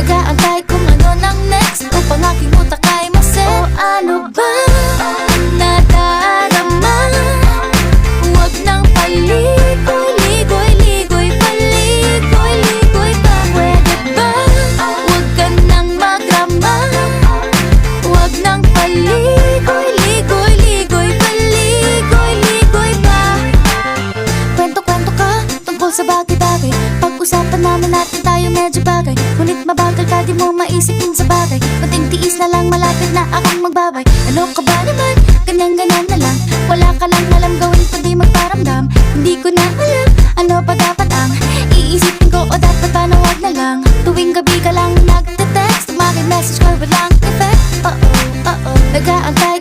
Nag-aantay kung ano nang next upang aking utak ay maset. O ano ba nadarama? Huwag nang paligoy-ligoy-ligoy, paligoy-ligoy pa. Pwede ba? Huwag ka nang magrama. Huwag nang paligoy-ligoy-ligoy, paligoy-ligoy pa. Kwento-kwento ka tungkol sa bagay-bagay. Pag-usapan naman natin tayo medyo bagay. Ngunit mabagal ka, di mo maisipin sa bagay. Kunting tiis na lang, malapit na akong magbabay. Ano ka ba naman? Ganyan-ganyan na lang. Wala ka lang alam gawin kundi magparamdam. Hindi ko na alam, ano pa dapat ang iisipin ko o dapat ba na wag na lang. Tuwing gabi ka lang nagte-text, message ka walang effect. Nag-aantay